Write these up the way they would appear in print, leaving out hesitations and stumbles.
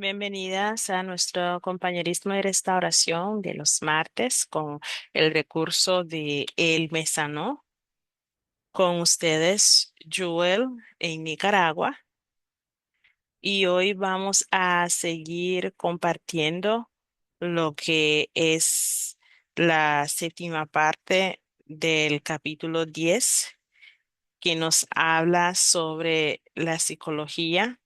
Bienvenidas a nuestro compañerismo de restauración de los martes con el recurso de El Mesano. Con ustedes, Joel, en Nicaragua. Y hoy vamos a seguir compartiendo lo que es la séptima parte del capítulo 10, que nos habla sobre la psicología.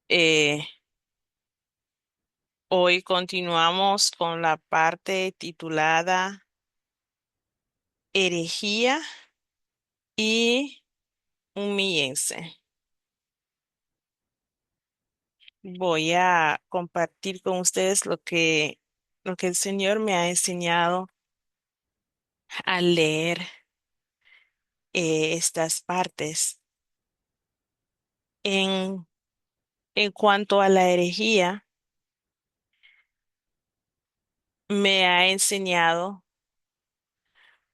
Eh, Hoy continuamos con la parte titulada Herejía y humíllense. Voy a compartir con ustedes lo que el Señor me ha enseñado al leer estas partes. En, en cuanto a la herejía, me ha enseñado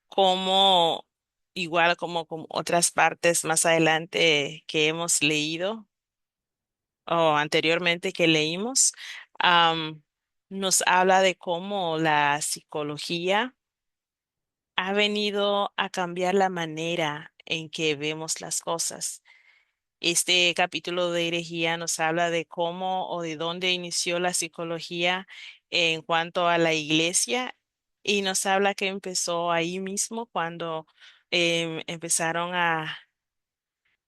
cómo, igual como otras partes más adelante que hemos leído, o anteriormente que leímos, am, nos habla de cómo la psicología ha venido a cambiar la manera en que vemos las cosas. Este capítulo de herejía nos habla de cómo o de dónde inició la psicología en cuanto a la iglesia y nos habla que empezó ahí mismo cuando empezaron a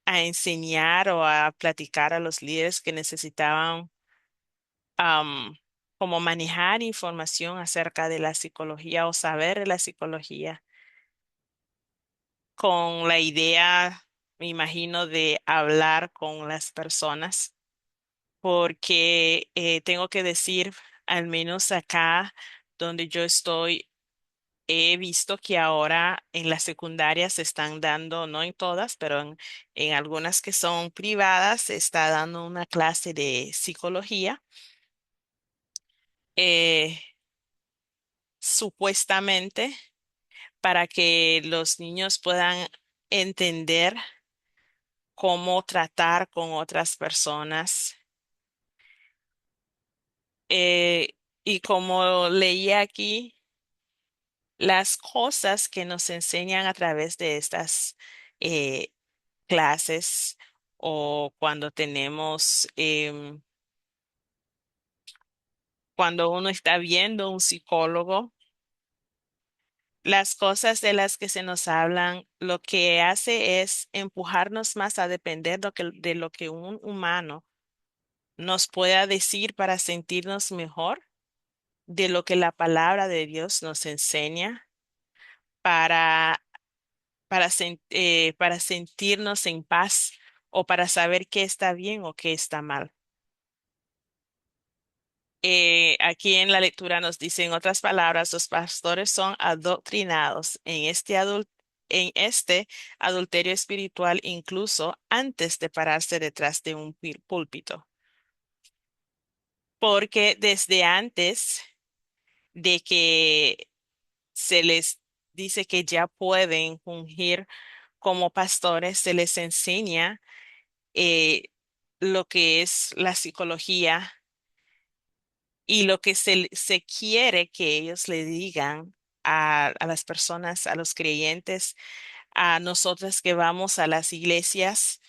enseñar o a platicar a los líderes que necesitaban am, como manejar información acerca de la psicología o saber de la psicología, con la idea, me imagino, de hablar con las personas, porque tengo que decir, al menos acá donde yo estoy, he visto que ahora en las secundarias se están dando, no en todas, pero en algunas que son privadas, se está dando una clase de psicología. eh, Supuestamente para que los niños puedan entender cómo tratar con otras personas. Y como leía aquí, las cosas que nos enseñan a través de estas eh, clases o cuando tenemos, cuando uno está viendo un psicólogo, las cosas de las que se nos hablan, lo que hace es empujarnos más a depender de lo que un humano nos pueda decir para sentirnos mejor, de lo que la palabra de Dios nos enseña para, para sentirnos en paz o para saber qué está bien o qué está mal. Aquí en la lectura nos dice, en otras palabras, los pastores son adoctrinados en este adulterio espiritual incluso antes de pararse detrás de un púlpito, porque desde antes de que se les dice que ya pueden fungir como pastores, se les enseña eh, lo que es la psicología y lo que se quiere que ellos le digan a las personas, a los creyentes, a nosotras que vamos a las iglesias.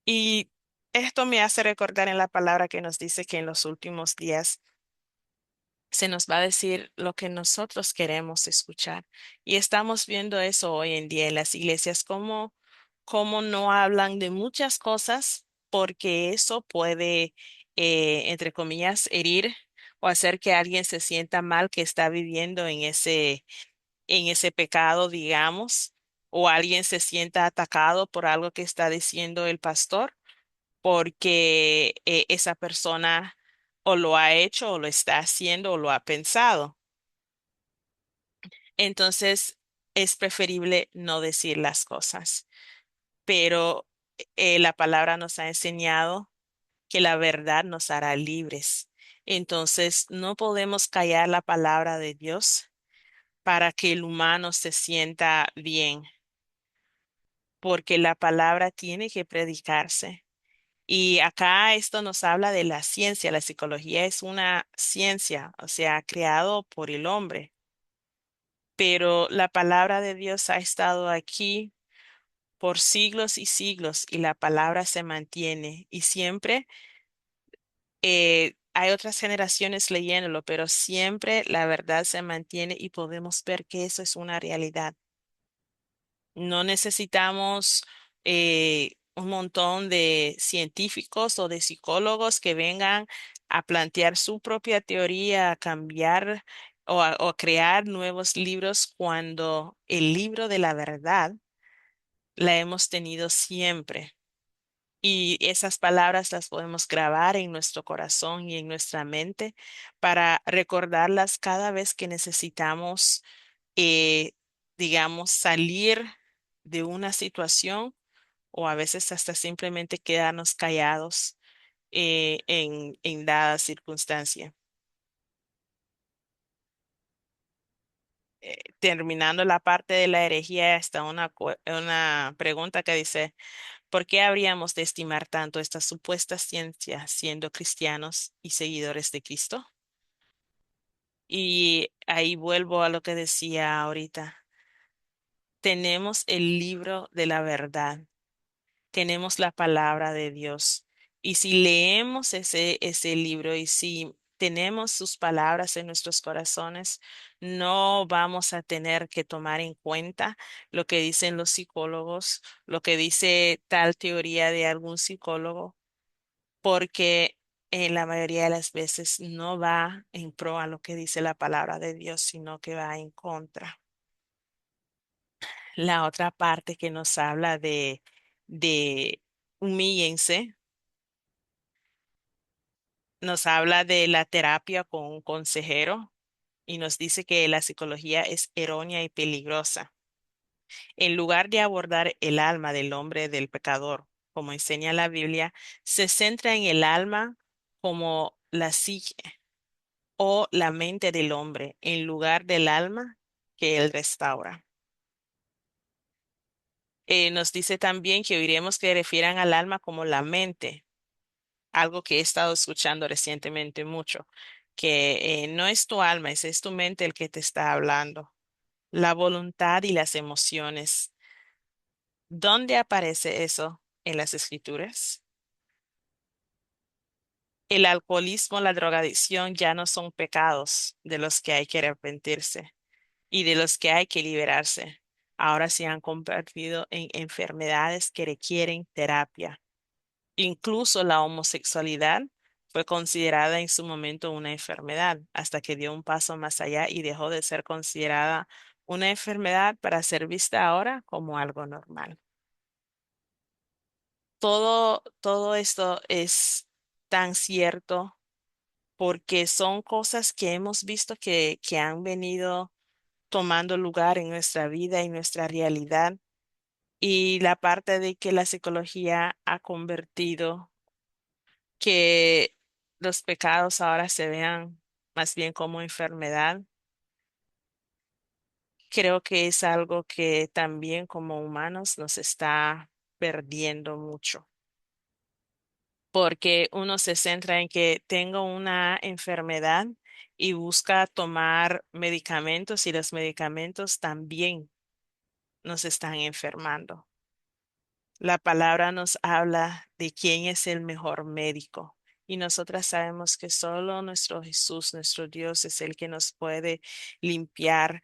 Y esto me hace recordar en la palabra que nos dice que en los últimos días se nos va a decir lo que nosotros queremos escuchar. Y estamos viendo eso hoy en día en las iglesias, cómo no hablan de muchas cosas porque eso puede, entre comillas, herir o hacer que alguien se sienta mal que está viviendo en ese pecado, digamos, o alguien se sienta atacado por algo que está diciendo el pastor porque esa persona o lo ha hecho o lo está haciendo o lo ha pensado. Entonces, es preferible no decir las cosas, pero la palabra nos ha enseñado que la verdad nos hará libres. Entonces, no podemos callar la palabra de Dios para que el humano se sienta bien, porque la palabra tiene que predicarse. Y acá esto nos habla de la ciencia. La psicología es una ciencia, o sea, creado por el hombre. Pero la palabra de Dios ha estado aquí por siglos y siglos y la palabra se mantiene y siempre hay otras generaciones leyéndolo, pero siempre la verdad se mantiene y podemos ver que eso es una realidad. No necesitamos un montón de científicos o de psicólogos que vengan a plantear su propia teoría, a cambiar o a crear nuevos libros cuando el libro de la verdad la hemos tenido siempre. Y esas palabras las podemos grabar en nuestro corazón y en nuestra mente para recordarlas cada vez que necesitamos, eh, digamos, salir de una situación o a veces hasta simplemente quedarnos callados en dada circunstancia. Terminando la parte de la herejía, está una pregunta que dice, ¿por qué habríamos de estimar tanto esta supuesta ciencia siendo cristianos y seguidores de Cristo? Y ahí vuelvo a lo que decía ahorita. Tenemos el libro de la verdad, tenemos la palabra de Dios. Y si leemos ese libro y si tenemos sus palabras en nuestros corazones, no vamos a tener que tomar en cuenta lo que dicen los psicólogos, lo que dice tal teoría de algún psicólogo porque en la mayoría de las veces no va en pro a lo que dice la palabra de Dios, sino que va en contra. La otra parte que nos habla de humíllense, nos habla de la terapia con un consejero y nos dice que la psicología es errónea y peligrosa. En lugar de abordar el alma del hombre del pecador, como enseña la Biblia, se centra en el alma como la psique o la mente del hombre en lugar del alma que él restaura. Nos dice también que oiremos que refieran al alma como la mente, algo que he estado escuchando recientemente mucho, que no es tu alma, es tu mente el que te está hablando. La voluntad y las emociones. ¿Dónde aparece eso en las escrituras? El alcoholismo, la drogadicción ya no son pecados de los que hay que arrepentirse y de los que hay que liberarse. Ahora se han convertido en enfermedades que requieren terapia. Incluso la homosexualidad fue considerada en su momento una enfermedad, hasta que dio un paso más allá y dejó de ser considerada una enfermedad para ser vista ahora como algo normal. Todo esto es tan cierto porque son cosas que hemos visto que han venido tomando lugar en nuestra vida y nuestra realidad. Y la parte de que la psicología ha convertido que los pecados ahora se vean más bien como enfermedad, creo que es algo que también como humanos nos está perdiendo mucho. Porque uno se centra en que tengo una enfermedad y busca tomar medicamentos y los medicamentos también nos están enfermando. La palabra nos habla de quién es el mejor médico y nosotras sabemos que solo nuestro Jesús, nuestro Dios, es el que nos puede limpiar,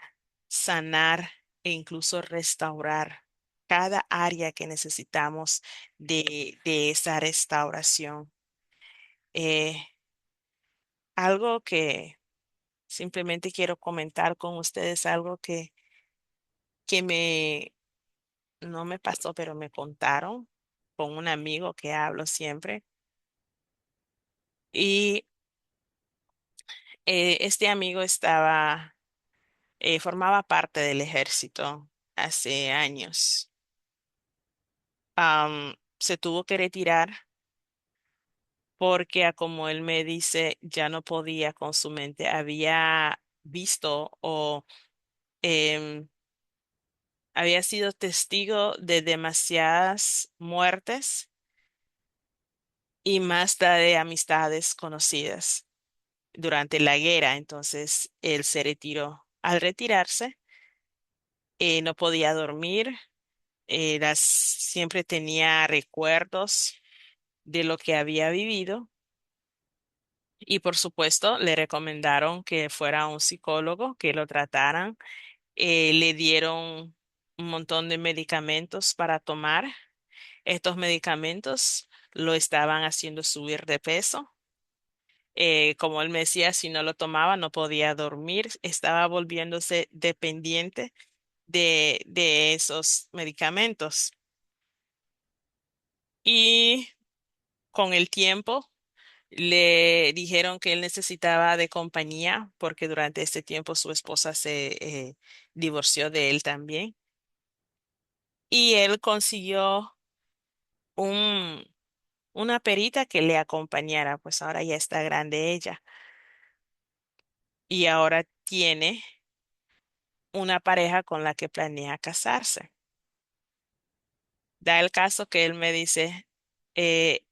sanar e incluso restaurar cada área que necesitamos de esa restauración. Eh, Algo que simplemente quiero comentar con ustedes, algo que no me pasó, pero me contaron con un amigo que hablo siempre. Y este amigo formaba parte del ejército hace años. Se tuvo que retirar porque, como él me dice, ya no podía con su mente. Había visto o em, había sido testigo de demasiadas muertes y más de amistades conocidas durante la guerra. Entonces él se retiró. Al retirarse, no podía dormir, siempre tenía recuerdos de lo que había vivido y por supuesto le recomendaron que fuera a un psicólogo, que lo trataran. Le dieron un montón de medicamentos para tomar. Estos medicamentos lo estaban haciendo subir de peso. Como él me decía, si no lo tomaba no podía dormir, estaba volviéndose dependiente de esos medicamentos. Y con el tiempo le dijeron que él necesitaba de compañía porque durante este tiempo su esposa se divorció de él también. Y él consiguió un, una perita que le acompañara, pues ahora ya está grande ella y ahora tiene una pareja con la que planea casarse. Da el caso que él me dice, eh,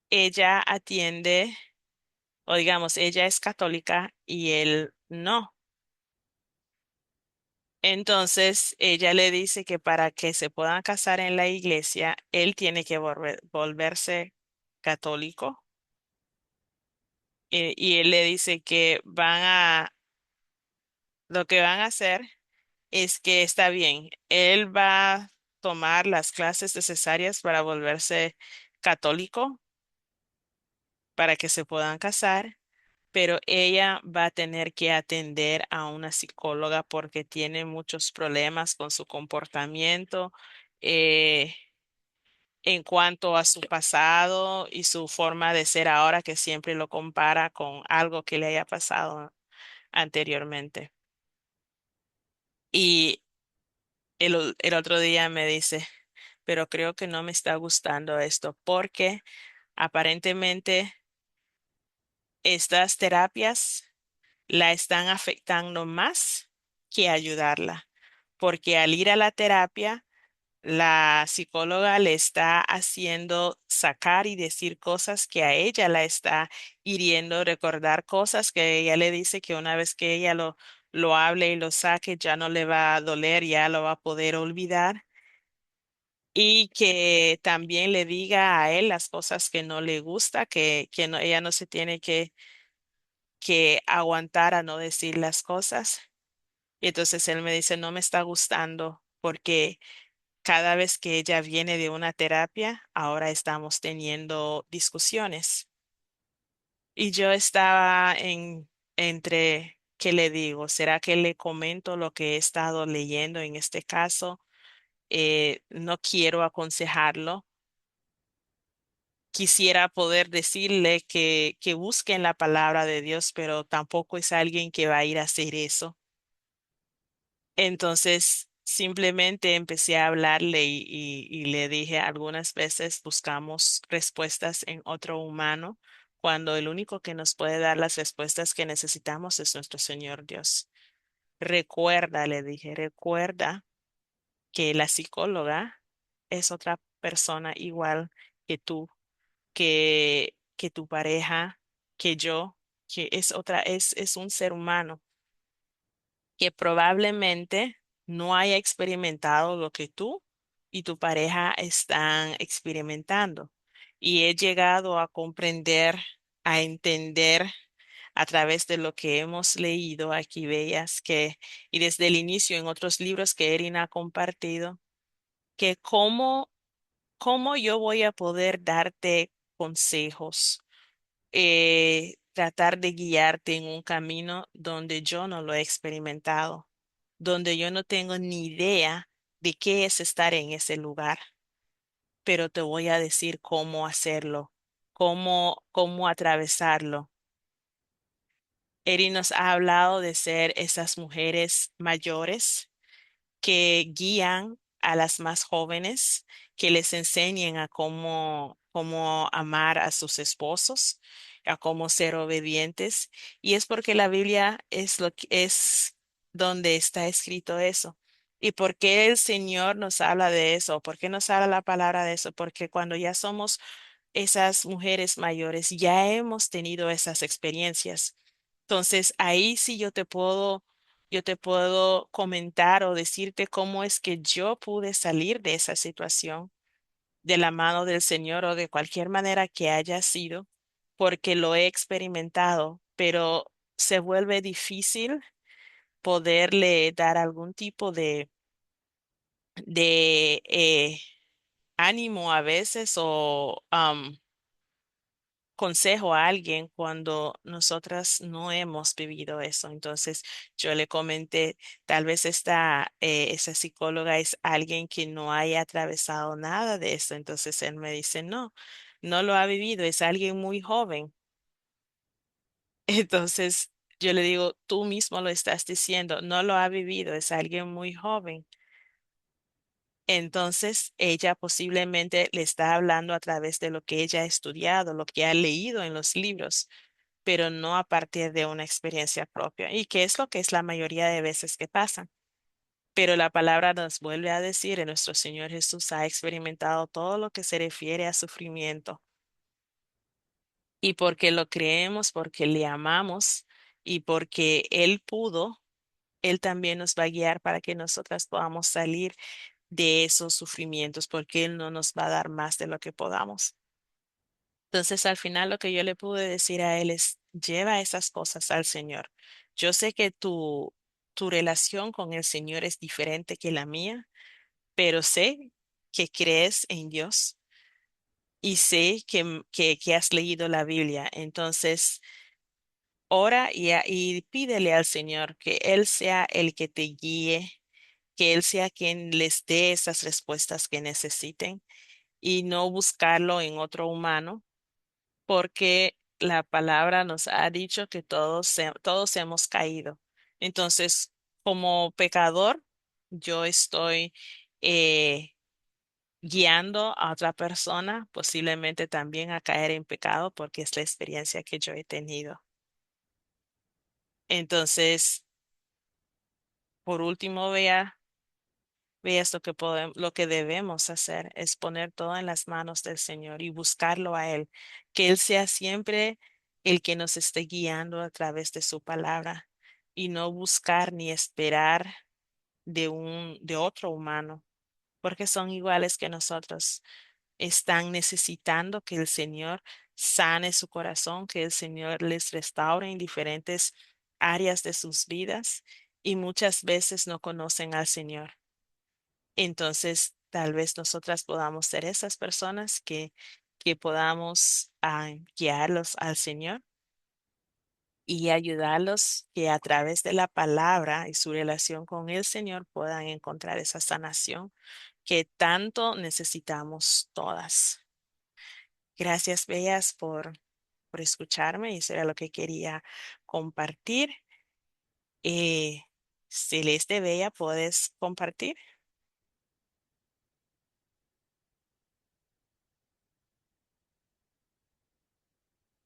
ella atiende, o digamos, ella es católica y él no. Entonces ella le dice que para que se puedan casar en la iglesia, él tiene que volverse católico. Y él le dice que lo que van a hacer es que está bien, él va a tomar las clases necesarias para volverse católico, para que se puedan casar, pero ella va a tener que atender a una psicóloga porque tiene muchos problemas con su comportamiento eh, en cuanto a su pasado y su forma de ser ahora, que siempre lo compara con algo que le haya pasado anteriormente. Y el otro día me dice, pero creo que no me está gustando esto porque aparentemente estas terapias la están afectando más que ayudarla, porque al ir a la terapia, la psicóloga le está haciendo sacar y decir cosas que a ella la está hiriendo, recordar cosas que ella le dice que una vez que ella lo hable y lo saque, ya no le va a doler, ya lo va a poder olvidar. Y que también le diga a él las cosas que no le gusta, que no, ella no se tiene que aguantar a no decir las cosas. Y entonces él me dice, no me está gustando porque cada vez que ella viene de una terapia, ahora estamos teniendo discusiones. Y yo estaba entre, ¿qué le digo? ¿Será que le comento lo que he estado leyendo en este caso? No quiero aconsejarlo. Quisiera poder decirle que busquen la palabra de Dios, pero tampoco es alguien que va a ir a hacer eso. Entonces, simplemente empecé a hablarle y le dije algunas veces buscamos respuestas en otro humano, cuando el único que nos puede dar las respuestas que necesitamos es nuestro Señor Dios. Recuerda, le dije, recuerda que la psicóloga es otra persona igual que tú, que tu pareja, que yo, que es otra, es un ser humano que probablemente no haya experimentado lo que tú y tu pareja están experimentando. Y he llegado a comprender, a entender a través de lo que hemos leído aquí, veas que, y desde el inicio en otros libros que Erin ha compartido, que cómo yo voy a poder darte consejos, tratar de guiarte en un camino donde yo no lo he experimentado, donde yo no tengo ni idea de qué es estar en ese lugar, pero te voy a decir cómo hacerlo, cómo atravesarlo. Eri nos ha hablado de ser esas mujeres mayores que guían a las más jóvenes, que les enseñen a cómo amar a sus esposos, a cómo ser obedientes. Y es porque la Biblia es lo que es donde está escrito eso. ¿Y por qué el Señor nos habla de eso? ¿Por qué nos habla la palabra de eso? Porque cuando ya somos esas mujeres mayores ya hemos tenido esas experiencias. Entonces, ahí sí yo te puedo comentar o decirte cómo es que yo pude salir de esa situación de la mano del Señor o de cualquier manera que haya sido, porque lo he experimentado, pero se vuelve difícil poderle dar algún tipo de ánimo a veces o consejo a alguien cuando nosotras no hemos vivido eso. Entonces yo le comenté, tal vez esa psicóloga es alguien que no haya atravesado nada de eso. Entonces él me dice, no, no lo ha vivido, es alguien muy joven. Entonces yo le digo, tú mismo lo estás diciendo, no lo ha vivido, es alguien muy joven. Entonces, ella posiblemente le está hablando a través de lo que ella ha estudiado, lo que ha leído en los libros, pero no a partir de una experiencia propia. Y que es lo que es la mayoría de veces que pasa. Pero la palabra nos vuelve a decir, nuestro Señor Jesús ha experimentado todo lo que se refiere a sufrimiento. Y porque lo creemos, porque le amamos y porque Él pudo, Él también nos va a guiar para que nosotras podamos salir de esos sufrimientos, porque Él no nos va a dar más de lo que podamos. Entonces, al final, lo que yo le pude decir a Él es, lleva esas cosas al Señor. Yo sé que tu relación con el Señor es diferente que la mía, pero sé que crees en Dios y sé que has leído la Biblia. Entonces, ora y pídele al Señor que Él sea el que te guíe, que Él sea quien les dé esas respuestas que necesiten y no buscarlo en otro humano, porque la palabra nos ha dicho que todos hemos caído. Entonces, como pecador, yo estoy eh, guiando a otra persona posiblemente también a caer en pecado porque es la experiencia que yo he tenido. Entonces, por último, veas lo que debemos hacer es poner todo en las manos del Señor y buscarlo a Él, que Él sea siempre el que nos esté guiando a través de su palabra y no buscar ni esperar de otro humano, porque son iguales que nosotros. Están necesitando que el Señor sane su corazón, que el Señor les restaure en diferentes áreas de sus vidas y muchas veces no conocen al Señor. Entonces, tal vez nosotras podamos ser esas personas que podamos guiarlos al Señor y ayudarlos que a través de la palabra y su relación con el Señor puedan encontrar esa sanación que tanto necesitamos todas. Gracias, Bellas, por escucharme y eso era lo que quería compartir. Eh, Celeste Bella, ¿puedes compartir?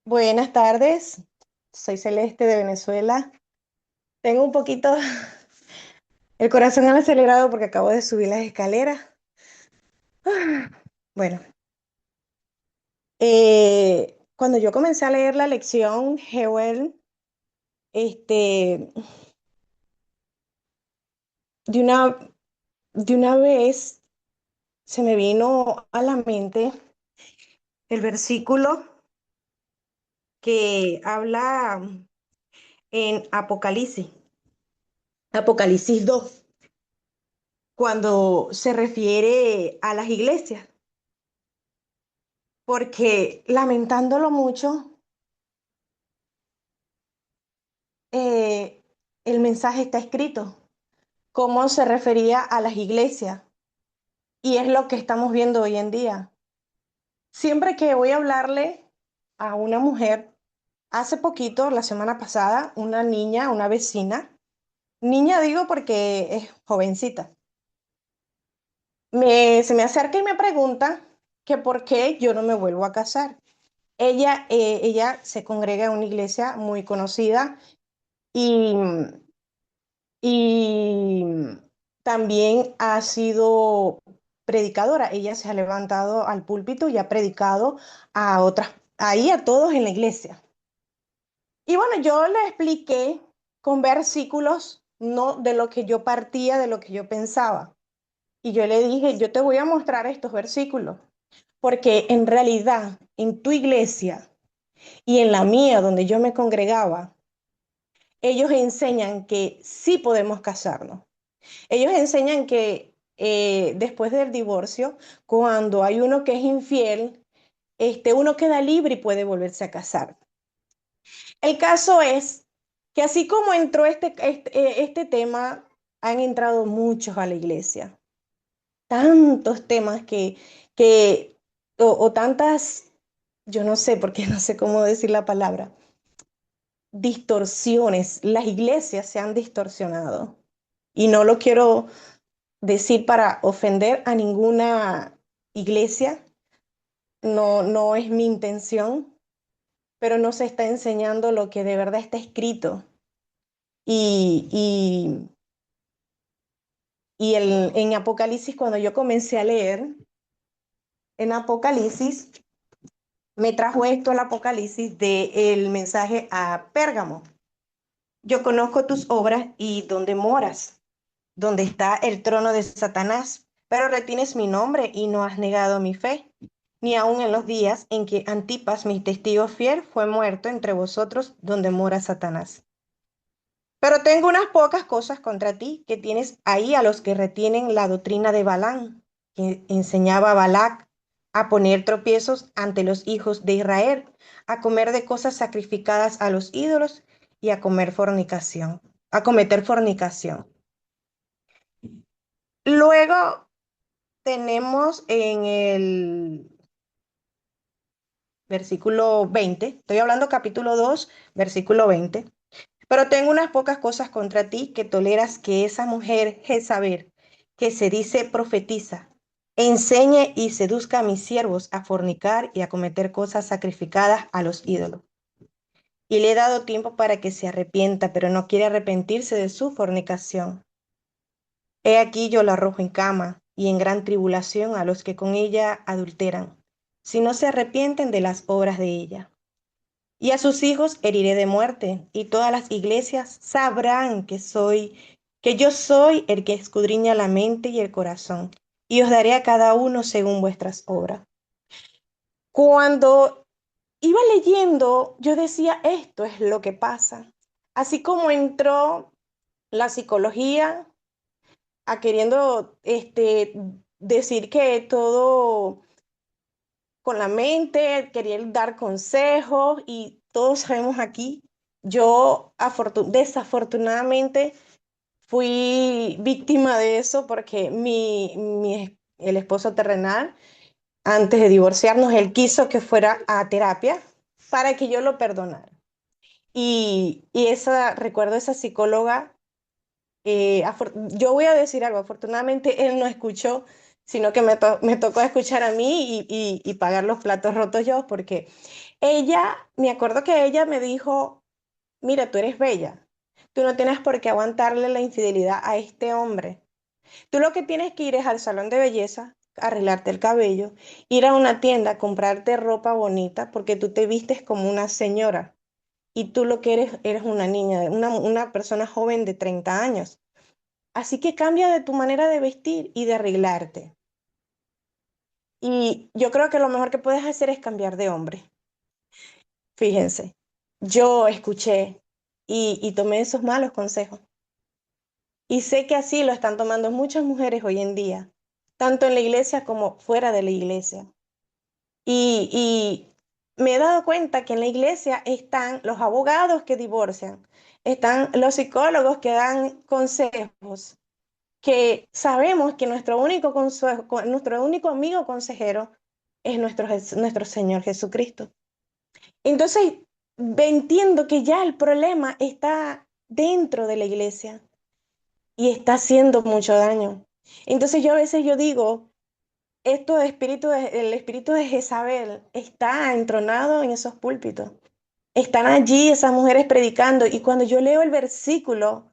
Buenas tardes, soy Celeste de Venezuela. Tengo un poquito el corazón acelerado porque acabo de subir las escaleras. Bueno, cuando yo comencé a leer la lección, Hewell, este, de una, de una vez se me vino a la mente el versículo que habla en Apocalipsis 2, cuando se refiere a las iglesias, porque lamentándolo mucho, eh, el mensaje está escrito, cómo se refería a las iglesias, y es lo que estamos viendo hoy en día. Siempre que voy a hablarle a una mujer, hace poquito, la semana pasada, una niña, una vecina, niña digo porque es jovencita, se me acerca y me pregunta que por qué yo no me vuelvo a casar. Ella se congrega en una iglesia muy conocida y y también ha sido predicadora. Ella se ha levantado al púlpito y ha predicado a otras, ahí a todos en la iglesia. Y bueno, yo le expliqué con versículos, no de lo que yo partía, de lo que yo pensaba. Y yo le dije, yo te voy a mostrar estos versículos, porque en realidad en tu iglesia y en la mía, donde yo me congregaba, ellos enseñan que sí podemos casarnos. Ellos enseñan que después del divorcio, cuando hay uno que es infiel, uno queda libre y puede volverse a casar. El caso es que así como entró este tema, han entrado muchos a la iglesia. Tantos temas o tantas, yo no sé, porque no sé cómo decir la palabra, distorsiones. Las iglesias se han distorsionado. Y no lo quiero decir para ofender a ninguna iglesia, no, no es mi intención, pero no se está enseñando lo que de verdad está escrito. Y, y, en Apocalipsis, cuando yo comencé a leer, en Apocalipsis, me trajo esto el Apocalipsis del mensaje a Pérgamo. Yo conozco tus obras y dónde moras, donde está el trono de Satanás, pero retienes mi nombre y no has negado mi fe, ni aun en los días en que Antipas, mi testigo fiel, fue muerto entre vosotros, donde mora Satanás. Pero tengo unas pocas cosas contra ti, que tienes ahí a los que retienen la doctrina de Balaam, que enseñaba a Balac a poner tropiezos ante los hijos de Israel, a comer de cosas sacrificadas a los ídolos y a comer fornicación, a cometer fornicación. Luego tenemos en el versículo 20, estoy hablando capítulo 2, versículo 20. Pero tengo unas pocas cosas contra ti, que toleras que esa mujer Jezabel, que se dice profetiza, enseñe y seduzca a mis siervos a fornicar y a cometer cosas sacrificadas a los ídolos. Y le he dado tiempo para que se arrepienta, pero no quiere arrepentirse de su fornicación. He aquí yo la arrojo en cama y en gran tribulación a los que con ella adulteran, si no se arrepienten de las obras de ella. Y a sus hijos heriré de muerte, y todas las iglesias sabrán que yo soy el que escudriña la mente y el corazón, y os daré a cada uno según vuestras obras. Cuando iba leyendo, yo decía, esto es lo que pasa. Así como entró la psicología a queriendo decir que todo con la mente, quería dar consejos y todos sabemos aquí, yo desafortunadamente fui víctima de eso porque el esposo terrenal, antes de divorciarnos, él quiso que fuera a terapia para que yo lo perdonara. Recuerdo esa psicóloga, yo voy a decir algo, afortunadamente él no escuchó, sino que me tocó escuchar a mí y pagar los platos rotos yo, porque me acuerdo que ella me dijo, mira, tú eres bella, tú no tienes por qué aguantarle la infidelidad a este hombre. Tú lo que tienes que ir es al salón de belleza, arreglarte el cabello, ir a una tienda, comprarte ropa bonita, porque tú te vistes como una señora y tú lo que eres una niña, una persona joven de 30 años. Así que cambia de tu manera de vestir y de arreglarte. Y yo creo que lo mejor que puedes hacer es cambiar de hombre. Fíjense, yo escuché y tomé esos malos consejos. Y sé que así lo están tomando muchas mujeres hoy en día, tanto en la iglesia como fuera de la iglesia. Y me he dado cuenta que en la iglesia están los abogados que divorcian, están los psicólogos que dan consejos, que sabemos que nuestro único amigo consejero es nuestro Señor Jesucristo. Entonces, entiendo que ya el problema está dentro de la iglesia y está haciendo mucho daño. Entonces yo a veces yo digo, el espíritu de Jezabel está entronado en esos púlpitos. Están allí esas mujeres predicando y cuando yo leo el versículo,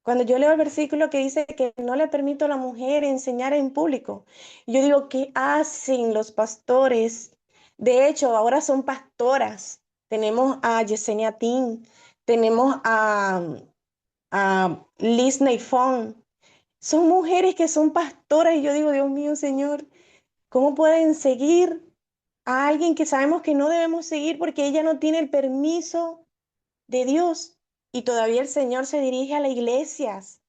Cuando yo leo el versículo que dice que no le permito a la mujer enseñar en público, yo digo, ¿qué hacen los pastores? De hecho, ahora son pastoras. Tenemos a Yesenia Tin, tenemos a Liz Neifong. Son mujeres que son pastoras y yo digo, Dios mío, Señor, ¿cómo pueden seguir a alguien que sabemos que no debemos seguir porque ella no tiene el permiso de Dios? Y todavía el Señor se dirige a las iglesias.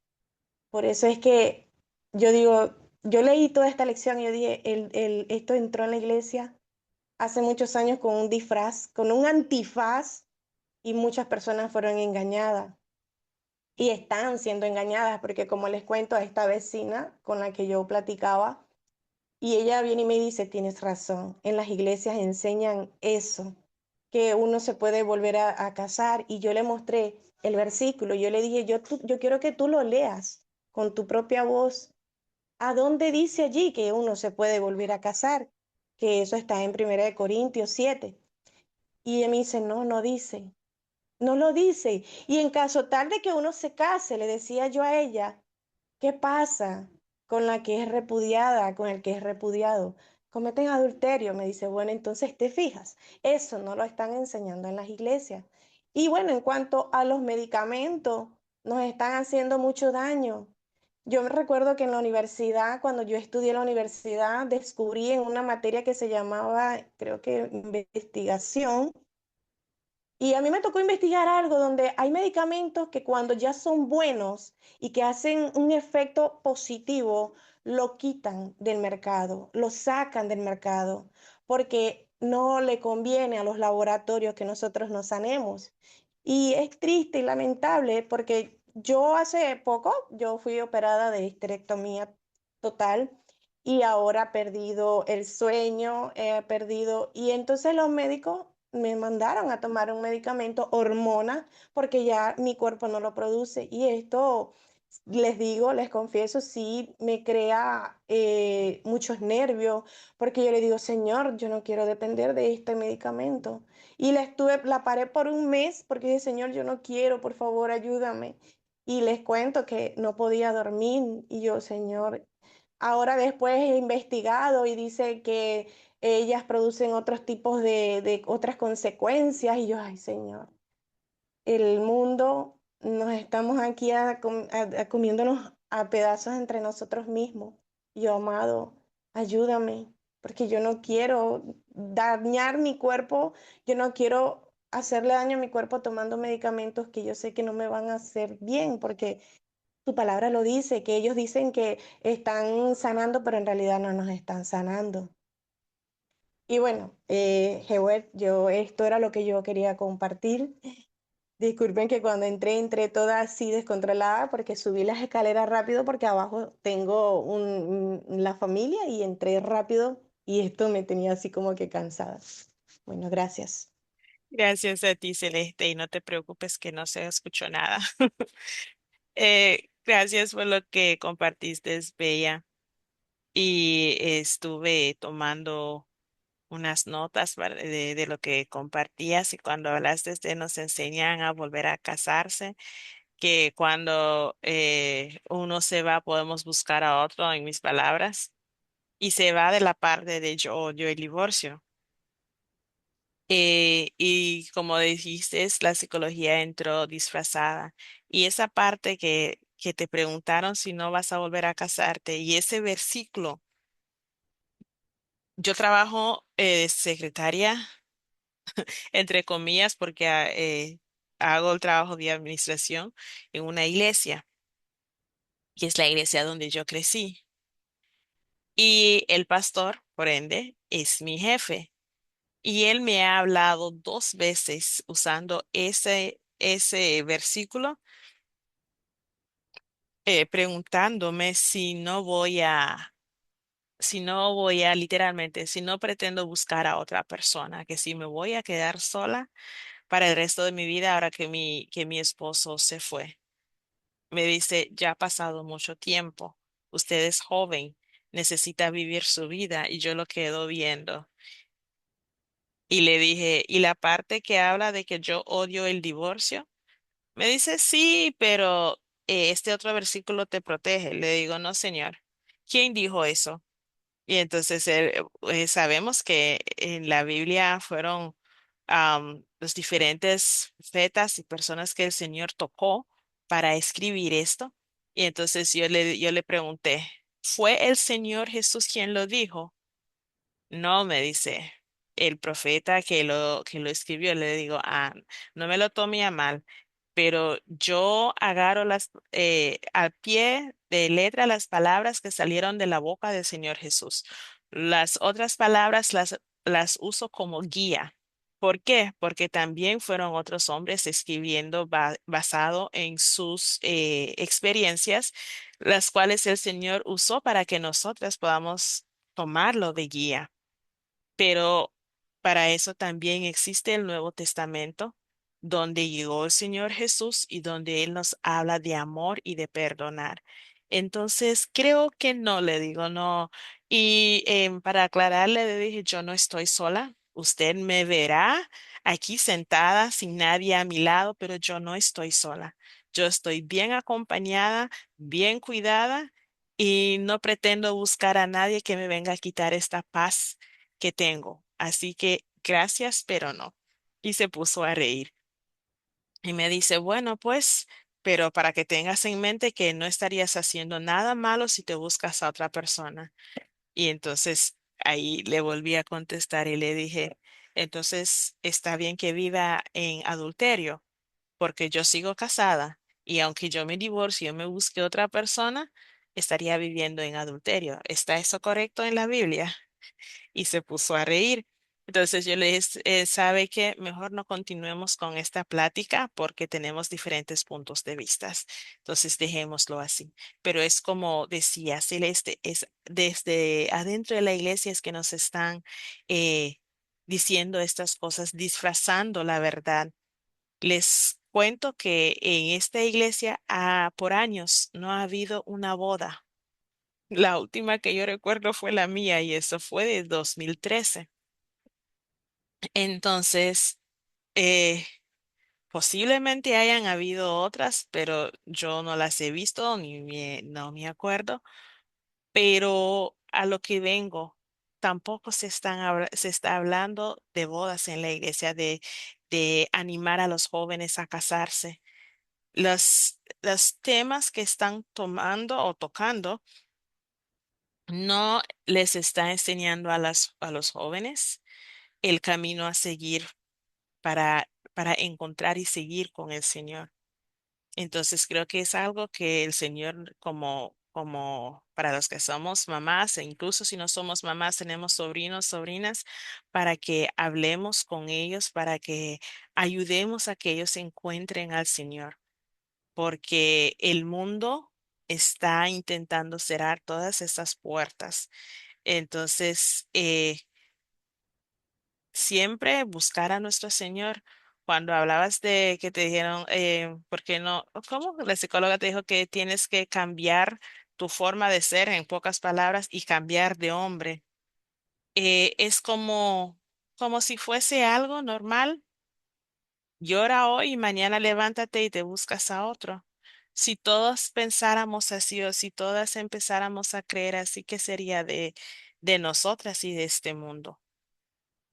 Por eso es que yo digo, yo leí toda esta lección y yo dije, esto entró en la iglesia hace muchos años con un disfraz, con un antifaz, y muchas personas fueron engañadas y están siendo engañadas, porque como les cuento a esta vecina con la que yo platicaba, y ella viene y me dice, tienes razón, en las iglesias enseñan eso, que uno se puede volver a casar, y yo le mostré el versículo, yo le dije, yo quiero que tú lo leas con tu propia voz. ¿A dónde dice allí que uno se puede volver a casar? Que eso está en 1 Corintios 7. Y ella me dice, no, no dice, no lo dice. Y en caso tal de que uno se case, le decía yo a ella, ¿qué pasa con la que es repudiada, con el que es repudiado? Cometen adulterio. Me dice, bueno, entonces te fijas, eso no lo están enseñando en las iglesias. Y bueno, en cuanto a los medicamentos, nos están haciendo mucho daño. Yo me recuerdo que en la universidad, cuando yo estudié en la universidad, descubrí en una materia que se llamaba, creo que investigación, y a mí me tocó investigar algo donde hay medicamentos que cuando ya son buenos y que hacen un efecto positivo, lo quitan del mercado, lo sacan del mercado, porque no le conviene a los laboratorios que nosotros nos sanemos. Y es triste y lamentable porque yo hace poco, yo fui operada de histerectomía total y ahora he perdido el sueño, he perdido, y entonces los médicos me mandaron a tomar un medicamento, hormona, porque ya mi cuerpo no lo produce. Y esto, les digo, les confieso, sí me crea muchos nervios, porque yo le digo, Señor, yo no quiero depender de este medicamento. Y la paré por un mes, porque dije, Señor, yo no quiero, por favor, ayúdame. Y les cuento que no podía dormir, y yo, Señor, ahora después he investigado y dice que ellas producen otros tipos de otras consecuencias y yo, ay Señor, el mundo nos estamos aquí comiéndonos a pedazos entre nosotros mismos. Yo, amado, ayúdame, porque yo no quiero dañar mi cuerpo, yo no quiero hacerle daño a mi cuerpo tomando medicamentos que yo sé que no me van a hacer bien, porque tu palabra lo dice, que ellos dicen que están sanando, pero en realidad no nos están sanando. Y bueno, Hewert, esto era lo que yo quería compartir. Disculpen que cuando entré toda así descontrolada porque subí las escaleras rápido porque abajo tengo la familia y entré rápido y esto me tenía así como que cansada. Bueno, gracias. Gracias a ti, Celeste, y no te preocupes que no se escuchó nada. Gracias por lo que compartiste, Bella. Y estuve tomando unas notas de lo que compartías y cuando hablaste de nos enseñan a volver a casarse, que cuando uno se va podemos buscar a otro, en mis palabras, y se va de la parte de yo odio el divorcio. Y como dijiste, la psicología entró disfrazada. Y esa parte que te preguntaron si no vas a volver a casarte, y ese versículo, yo trabajo de secretaria, entre comillas, porque hago el trabajo de administración en una iglesia, que es la iglesia donde yo crecí. Y el pastor, por ende, es mi jefe. Y él me ha hablado 2 veces usando ese versículo, preguntándome si no voy a, literalmente, si no pretendo buscar a otra persona, que si me voy a quedar sola para el resto de mi vida ahora que mi esposo se fue. Me dice, ya ha pasado mucho tiempo, usted es joven, necesita vivir su vida y yo lo quedo viendo. Y le dije, ¿y la parte que habla de que yo odio el divorcio? Me dice, sí, pero este otro versículo te protege. Le digo, no, Señor. ¿Quién dijo eso? Y entonces sabemos que en la Biblia fueron los diferentes profetas y personas que el Señor tocó para escribir esto. Y entonces yo le pregunté, ¿fue el Señor Jesús quien lo dijo? No, me dice el profeta que lo escribió. Le digo, no me lo tome a mal, pero yo agarro al pie de letra las palabras que salieron de la boca del Señor Jesús. Las otras palabras las uso como guía. ¿Por qué? Porque también fueron otros hombres escribiendo basado en sus experiencias, las cuales el Señor usó para que nosotras podamos tomarlo de guía. Pero para eso también existe el Nuevo Testamento, donde llegó el Señor Jesús y donde Él nos habla de amor y de perdonar. Entonces, creo que no, le digo no. Y para aclararle, le dije, yo no estoy sola. Usted me verá aquí sentada sin nadie a mi lado, pero yo no estoy sola. Yo estoy bien acompañada, bien cuidada y no pretendo buscar a nadie que me venga a quitar esta paz que tengo. Así que gracias, pero no. Y se puso a reír. Y me dice, bueno, pues, pero para que tengas en mente que no estarías haciendo nada malo si te buscas a otra persona. Y entonces ahí le volví a contestar y le dije, entonces está bien que viva en adulterio, porque yo sigo casada. Y aunque yo me divorcie o me busque otra persona, estaría viviendo en adulterio. ¿Está eso correcto en la Biblia? Y se puso a reír. Entonces yo le dije, ¿sabe qué? Mejor no continuemos con esta plática porque tenemos diferentes puntos de vista. Entonces dejémoslo así. Pero es como decía Celeste, es desde adentro de la iglesia es que nos están diciendo estas cosas, disfrazando la verdad. Les cuento que en esta iglesia por años no ha habido una boda. La última que yo recuerdo fue la mía y eso fue de 2013. Entonces, eh, posiblemente hayan habido otras, pero yo no las he visto no me acuerdo. Pero a lo que vengo, tampoco se está hablando de bodas en la iglesia, de animar a los jóvenes a casarse. Los temas que están tomando o tocando no les está enseñando a los jóvenes el camino a seguir para encontrar y seguir con el Señor. Entonces creo que es algo que el Señor, como para los que somos mamás, e incluso si no somos mamás, tenemos sobrinos, sobrinas, para que hablemos con ellos, para que ayudemos a que ellos encuentren al Señor, porque el mundo está intentando cerrar todas estas puertas. Entonces, siempre buscar a nuestro Señor. Cuando hablabas de que te dijeron, ¿por qué no? ¿Cómo? La psicóloga te dijo que tienes que cambiar tu forma de ser, en pocas palabras, y cambiar de hombre. Es como si fuese algo normal. Llora hoy y mañana levántate y te buscas a otro. Si todos pensáramos así o si todas empezáramos a creer así, ¿qué sería de nosotras y de este mundo?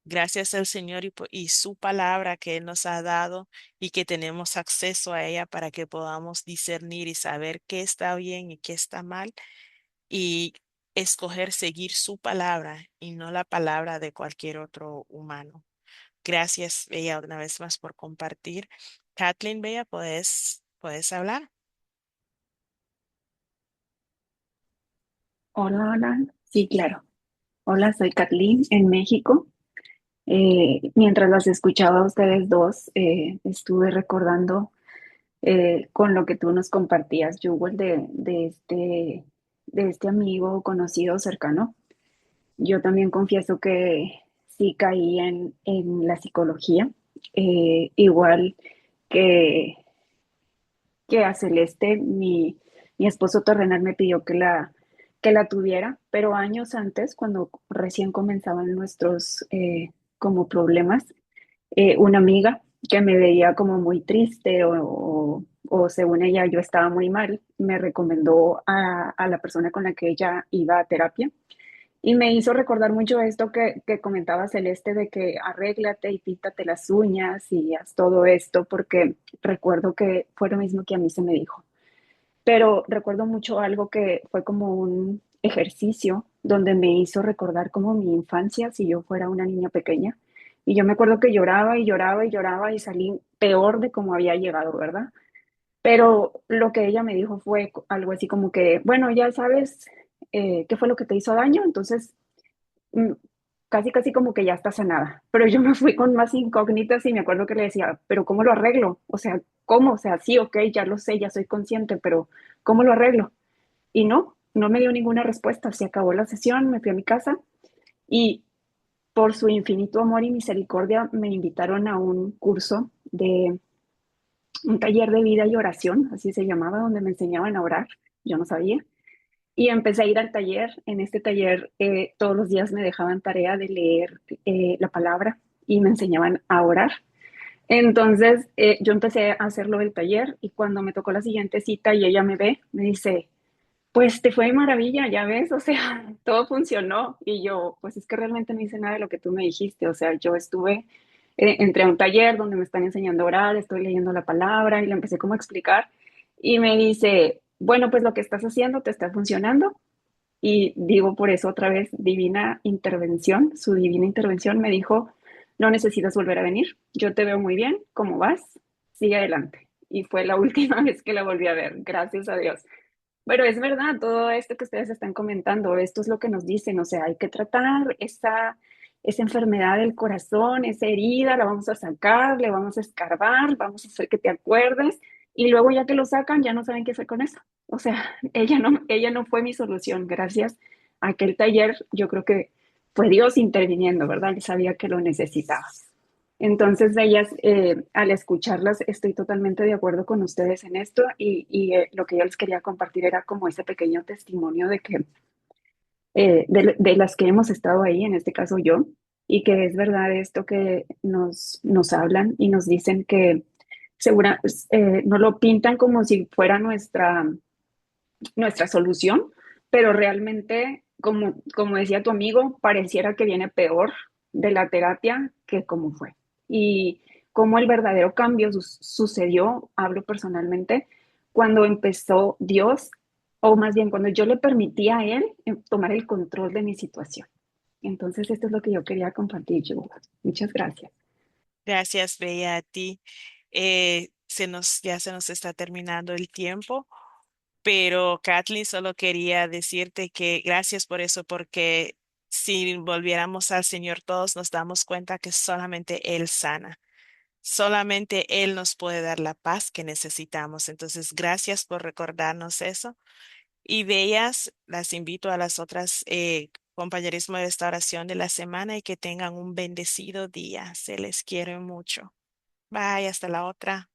Gracias al Señor y su palabra que Él nos ha dado y que tenemos acceso a ella para que podamos discernir y saber qué está bien y qué está mal y escoger seguir su palabra y no la palabra de cualquier otro humano. Gracias, Bella, una vez más por compartir. Kathleen, Bella, puedes hablar. Hola, hola. Sí, claro. Hola, soy Kathleen en México. Mientras las escuchaba a ustedes dos, estuve recordando con lo que tú nos compartías, Jewel, de este amigo conocido cercano. Yo también confieso que sí caí en la psicología, igual que, que a Celeste, mi esposo terrenal me pidió que la tuviera, pero años antes, cuando recién comenzaban nuestros como problemas, una amiga que me veía como muy triste o según ella yo estaba muy mal, me recomendó a la persona con la que ella iba a terapia y me hizo recordar mucho esto que comentaba Celeste de que arréglate y píntate las uñas y haz todo esto, porque recuerdo que fue lo mismo que a mí se me dijo. Pero recuerdo mucho algo que fue como un ejercicio donde me hizo recordar como mi infancia si yo fuera una niña pequeña. Y yo me acuerdo que lloraba y lloraba y lloraba y salí peor de como había llegado, ¿verdad? Pero lo que ella me dijo fue algo así como que, bueno, ya sabes qué fue lo que te hizo daño, entonces mm, casi, casi como que ya está sanada. Pero yo me fui con más incógnitas y me acuerdo que le decía, pero ¿cómo lo arreglo? O sea, ¿cómo? O sea, sí, ok, ya lo sé, ya soy consciente, pero ¿cómo lo arreglo? Y no me dio ninguna respuesta. Se acabó la sesión, me fui a mi casa y por su infinito amor y misericordia me invitaron a un curso de un taller de vida y oración, así se llamaba, donde me enseñaban a orar. Yo no sabía. Y empecé a ir al taller. En este taller todos los días me dejaban tarea de leer la palabra y me enseñaban a orar. Entonces yo empecé a hacerlo del taller y cuando me tocó la siguiente cita y ella me ve, me dice, pues te fue de maravilla, ya ves, o sea, todo funcionó. Y yo, pues es que realmente no hice nada de lo que tú me dijiste, o sea, yo estuve, entré a un taller donde me están enseñando a orar, estoy leyendo la palabra y le empecé como a explicar y me dice, bueno, pues lo que estás haciendo te está funcionando. Y digo por eso otra vez, divina intervención, su divina intervención me dijo, no necesitas volver a venir, yo te veo muy bien, ¿cómo vas? Sigue adelante. Y fue la última vez que la volví a ver, gracias a Dios. Pero es verdad, todo esto que ustedes están comentando, esto es lo que nos dicen, o sea, hay que tratar esa enfermedad del corazón, esa herida, la vamos a sacar, le vamos a escarbar, vamos a hacer que te acuerdes y luego ya que lo sacan ya no saben qué hacer con eso. O sea, ella no fue mi solución, gracias a aquel taller, yo creo que fue Dios interviniendo, ¿verdad? Él sabía que lo necesitaba. Entonces, ellas, al escucharlas, estoy totalmente de acuerdo con ustedes en esto y lo que yo les quería compartir era como ese pequeño testimonio de que de las que hemos estado ahí, en este caso yo, y que es verdad esto que nos hablan y nos dicen que segura, no lo pintan como si fuera nuestra solución, pero realmente, como decía tu amigo, pareciera que viene peor de la terapia que como fue. Y cómo el verdadero cambio sucedió, hablo personalmente, cuando empezó Dios, o más bien cuando yo le permití a Él tomar el control de mi situación. Entonces, esto es lo que yo quería compartir, yo. Muchas gracias. Gracias, Bella, a ti. Ya se nos está terminando el tiempo, pero Kathleen, solo quería decirte que gracias por eso, porque si volviéramos al Señor todos nos damos cuenta que solamente Él sana. Solamente Él nos puede dar la paz que necesitamos. Entonces, gracias por recordarnos eso. Y de ellas, las invito a las otras compañerismo de esta oración de la semana y que tengan un bendecido día. Se les quiere mucho. Bye, hasta la otra.